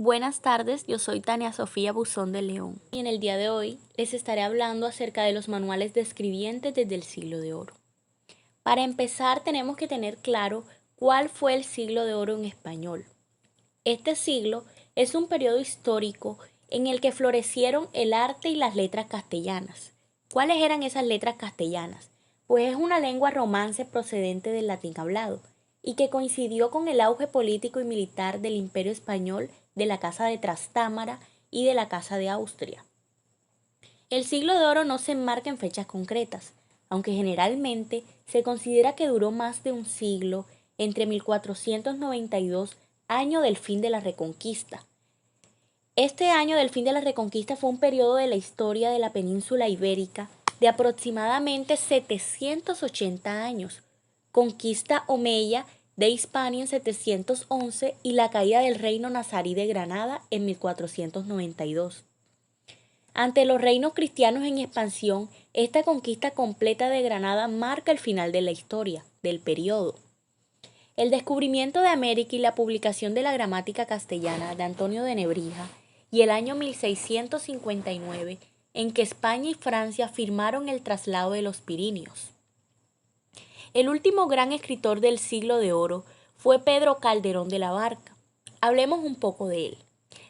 Buenas tardes, yo soy Tania Sofía Buzón de León y en el día de hoy les estaré hablando acerca de los manuales de escribientes desde el Siglo de Oro. Para empezar tenemos que tener claro cuál fue el Siglo de Oro en español. Este siglo es un periodo histórico en el que florecieron el arte y las letras castellanas. ¿Cuáles eran esas letras castellanas? Pues es una lengua romance procedente del latín hablado y que coincidió con el auge político y militar del Imperio Español, de la Casa de Trastámara y de la Casa de Austria. El Siglo de Oro no se enmarca en fechas concretas, aunque generalmente se considera que duró más de un siglo, entre 1492, año del fin de la Reconquista. Este año del fin de la Reconquista fue un periodo de la historia de la península ibérica de aproximadamente 780 años, conquista omeya de Hispania en 711 y la caída del reino nazarí de Granada en 1492. Ante los reinos cristianos en expansión, esta conquista completa de Granada marca el final de la historia, del periodo. El descubrimiento de América y la publicación de la gramática castellana de Antonio de Nebrija y el año 1659, en que España y Francia firmaron el traslado de los Pirineos. El último gran escritor del Siglo de Oro fue Pedro Calderón de la Barca. Hablemos un poco de él.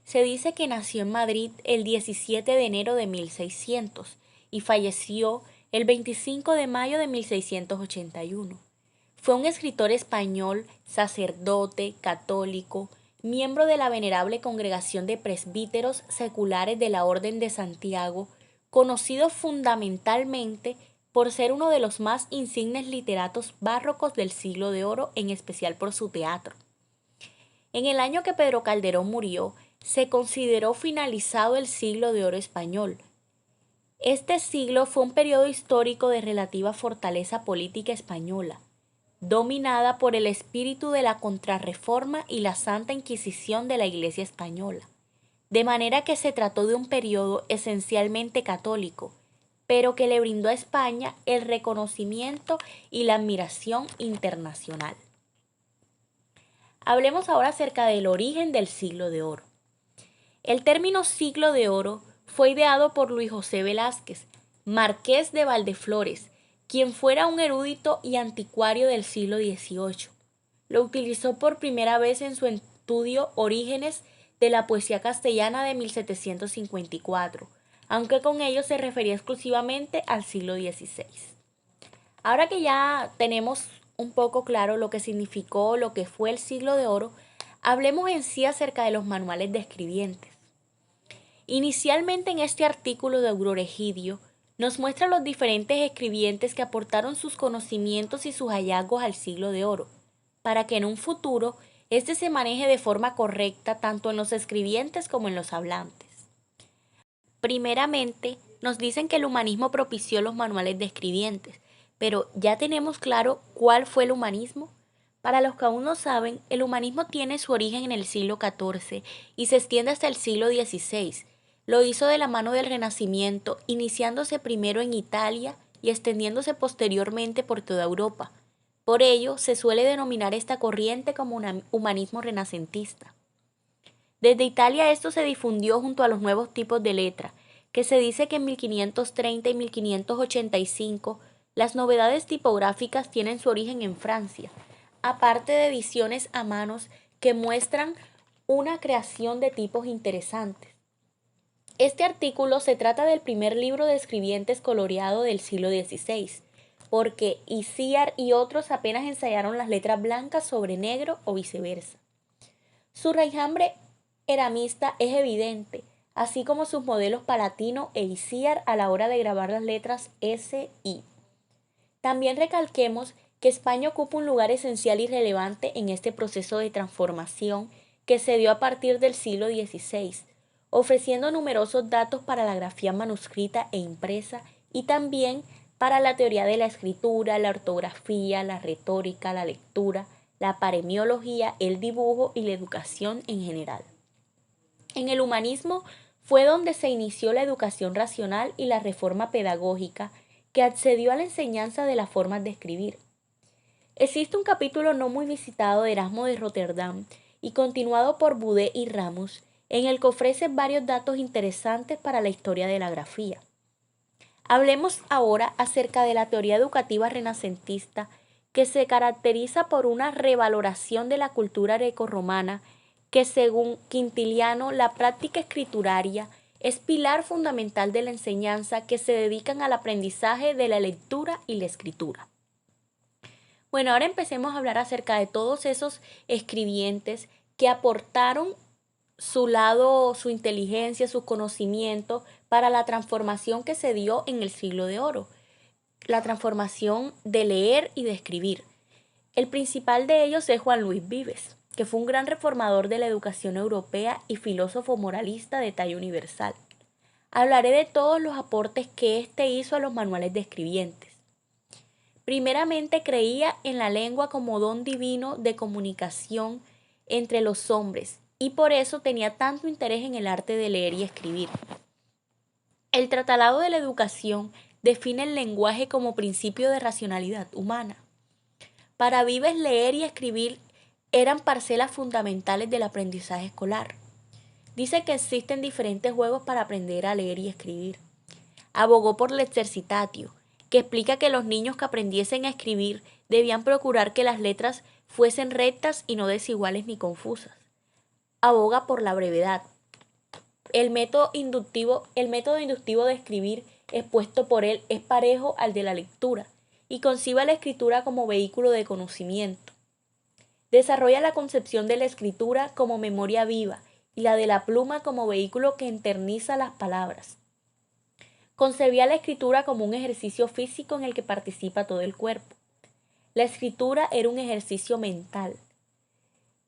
Se dice que nació en Madrid el 17 de enero de 1600 y falleció el 25 de mayo de 1681. Fue un escritor español, sacerdote, católico, miembro de la venerable congregación de presbíteros seculares de la Orden de Santiago, conocido fundamentalmente por ser uno de los más insignes literatos barrocos del Siglo de Oro, en especial por su teatro. En el año que Pedro Calderón murió, se consideró finalizado el Siglo de Oro español. Este siglo fue un periodo histórico de relativa fortaleza política española, dominada por el espíritu de la Contrarreforma y la Santa Inquisición de la Iglesia española, de manera que se trató de un periodo esencialmente católico, pero que le brindó a España el reconocimiento y la admiración internacional. Hablemos ahora acerca del origen del Siglo de Oro. El término Siglo de Oro fue ideado por Luis José Velázquez, marqués de Valdeflores, quien fuera un erudito y anticuario del siglo XVIII. Lo utilizó por primera vez en su estudio Orígenes de la poesía castellana de 1754, aunque con ello se refería exclusivamente al siglo XVI. Ahora que ya tenemos un poco claro lo que significó, lo que fue el Siglo de Oro, hablemos en sí acerca de los manuales de escribientes. Inicialmente en este artículo de Aurora Egidio, nos muestra los diferentes escribientes que aportaron sus conocimientos y sus hallazgos al Siglo de Oro, para que en un futuro este se maneje de forma correcta tanto en los escribientes como en los hablantes. Primeramente, nos dicen que el humanismo propició los manuales de escribientes, pero ¿ya tenemos claro cuál fue el humanismo? Para los que aún no saben, el humanismo tiene su origen en el siglo XIV y se extiende hasta el siglo XVI. Lo hizo de la mano del Renacimiento, iniciándose primero en Italia y extendiéndose posteriormente por toda Europa. Por ello, se suele denominar esta corriente como un humanismo renacentista. Desde Italia esto se difundió junto a los nuevos tipos de letra, que se dice que en 1530 y 1585 las novedades tipográficas tienen su origen en Francia, aparte de ediciones a manos que muestran una creación de tipos interesantes. Este artículo se trata del primer libro de escribientes coloreado del siglo XVI, porque Icíar y otros apenas ensayaron las letras blancas sobre negro o viceversa. Su raigambre eramista es evidente, así como sus modelos Palatino e Icíar a la hora de grabar las letras S, I. También recalquemos que España ocupa un lugar esencial y relevante en este proceso de transformación que se dio a partir del siglo XVI, ofreciendo numerosos datos para la grafía manuscrita e impresa y también para la teoría de la escritura, la ortografía, la retórica, la lectura, la paremiología, el dibujo y la educación en general. En el humanismo fue donde se inició la educación racional y la reforma pedagógica que accedió a la enseñanza de las formas de escribir. Existe un capítulo no muy visitado de Erasmo de Rotterdam y continuado por Boudet y Ramos, en el que ofrece varios datos interesantes para la historia de la grafía. Hablemos ahora acerca de la teoría educativa renacentista, que se caracteriza por una revaloración de la cultura grecorromana, que según Quintiliano, la práctica escrituraria es pilar fundamental de la enseñanza, que se dedican al aprendizaje de la lectura y la escritura. Bueno, ahora empecemos a hablar acerca de todos esos escribientes que aportaron su lado, su inteligencia, sus conocimientos para la transformación que se dio en el siglo de oro, la transformación de leer y de escribir. El principal de ellos es Juan Luis Vives, que fue un gran reformador de la educación europea y filósofo moralista de talla universal. Hablaré de todos los aportes que éste hizo a los manuales de escribientes. Primeramente, creía en la lengua como don divino de comunicación entre los hombres, y por eso tenía tanto interés en el arte de leer y escribir. El Tratado de la Educación define el lenguaje como principio de racionalidad humana. Para Vives, leer y escribir eran parcelas fundamentales del aprendizaje escolar. Dice que existen diferentes juegos para aprender a leer y escribir. Abogó por l'exercitatio, que explica que los niños que aprendiesen a escribir debían procurar que las letras fuesen rectas y no desiguales ni confusas. Aboga por la brevedad. El método inductivo de escribir expuesto por él es parejo al de la lectura y concibe la escritura como vehículo de conocimiento. Desarrolla la concepción de la escritura como memoria viva y la de la pluma como vehículo que eterniza las palabras. Concebía la escritura como un ejercicio físico en el que participa todo el cuerpo. La escritura era un ejercicio mental.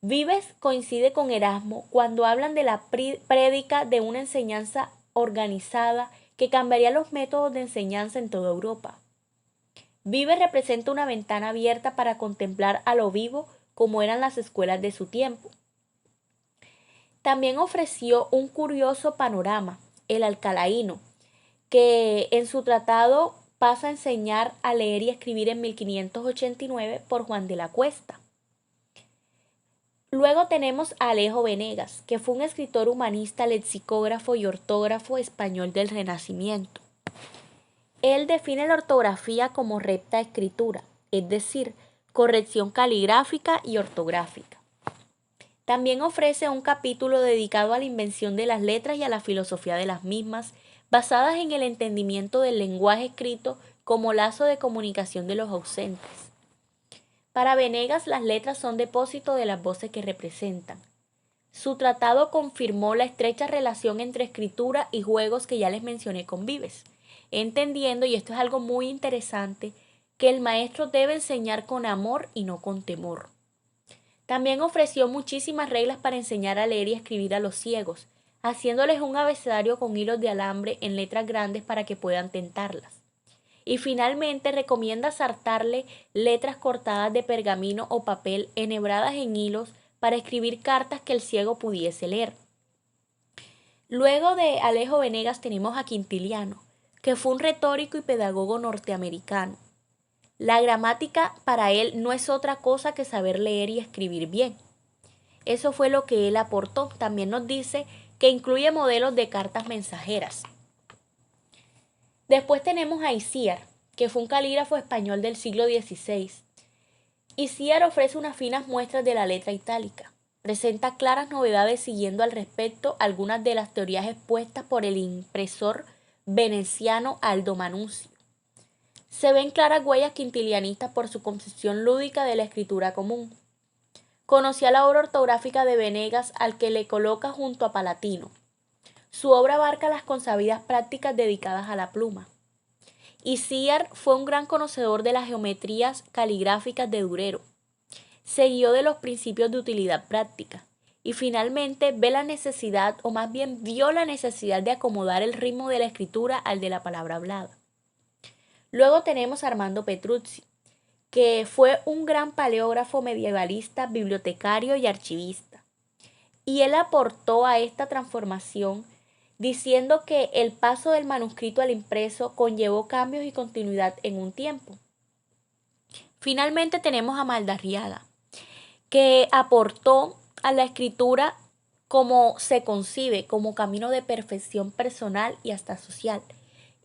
Vives coincide con Erasmo cuando hablan de la prédica de una enseñanza organizada que cambiaría los métodos de enseñanza en toda Europa. Vives representa una ventana abierta para contemplar a lo vivo como eran las escuelas de su tiempo. También ofreció un curioso panorama, el alcalaíno, que en su tratado pasa a enseñar a leer y escribir en 1589 por Juan de la Cuesta. Luego tenemos a Alejo Venegas, que fue un escritor humanista, lexicógrafo y ortógrafo español del Renacimiento. Él define la ortografía como recta escritura, es decir, corrección caligráfica y ortográfica. También ofrece un capítulo dedicado a la invención de las letras y a la filosofía de las mismas, basadas en el entendimiento del lenguaje escrito como lazo de comunicación de los ausentes. Para Venegas, las letras son depósito de las voces que representan. Su tratado confirmó la estrecha relación entre escritura y juegos que ya les mencioné con Vives, entendiendo, y esto es algo muy interesante, que el maestro debe enseñar con amor y no con temor. También ofreció muchísimas reglas para enseñar a leer y escribir a los ciegos, haciéndoles un abecedario con hilos de alambre en letras grandes para que puedan tentarlas. Y finalmente recomienda sartarle letras cortadas de pergamino o papel enhebradas en hilos para escribir cartas que el ciego pudiese leer. Luego de Alejo Venegas tenemos a Quintiliano, que fue un retórico y pedagogo norteamericano. La gramática para él no es otra cosa que saber leer y escribir bien. Eso fue lo que él aportó. También nos dice que incluye modelos de cartas mensajeras. Después tenemos a Isíar, que fue un calígrafo español del siglo XVI. Isíar ofrece unas finas muestras de la letra itálica. Presenta claras novedades siguiendo al respecto algunas de las teorías expuestas por el impresor veneciano Aldo Manuzio. Se ven claras huellas quintilianistas por su concepción lúdica de la escritura común. Conocía la obra ortográfica de Venegas, al que le coloca junto a Palatino. Su obra abarca las consabidas prácticas dedicadas a la pluma. Isíar fue un gran conocedor de las geometrías caligráficas de Durero. Se guió de los principios de utilidad práctica y finalmente ve la necesidad, o más bien vio la necesidad de acomodar el ritmo de la escritura al de la palabra hablada. Luego tenemos a Armando Petrucci, que fue un gran paleógrafo medievalista, bibliotecario y archivista. Y él aportó a esta transformación diciendo que el paso del manuscrito al impreso conllevó cambios y continuidad en un tiempo. Finalmente tenemos a Madariaga, que aportó a la escritura como se concibe, como camino de perfección personal y hasta social.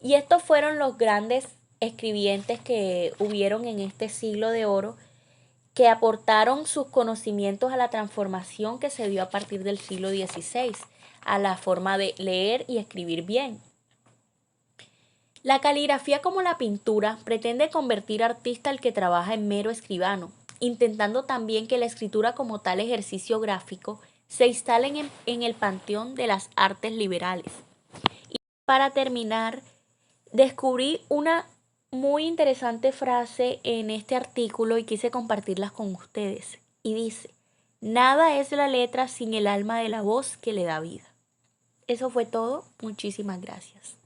Y estos fueron los grandes escribientes que hubieron en este siglo de oro, que aportaron sus conocimientos a la transformación que se dio a partir del siglo XVI, a la forma de leer y escribir bien. La caligrafía, como la pintura, pretende convertir artista al que trabaja en mero escribano, intentando también que la escritura como tal ejercicio gráfico se instale en el panteón de las artes liberales. Y para terminar, descubrí una muy interesante frase en este artículo y quise compartirlas con ustedes. Y dice: nada es la letra sin el alma de la voz que le da vida. Eso fue todo. Muchísimas gracias.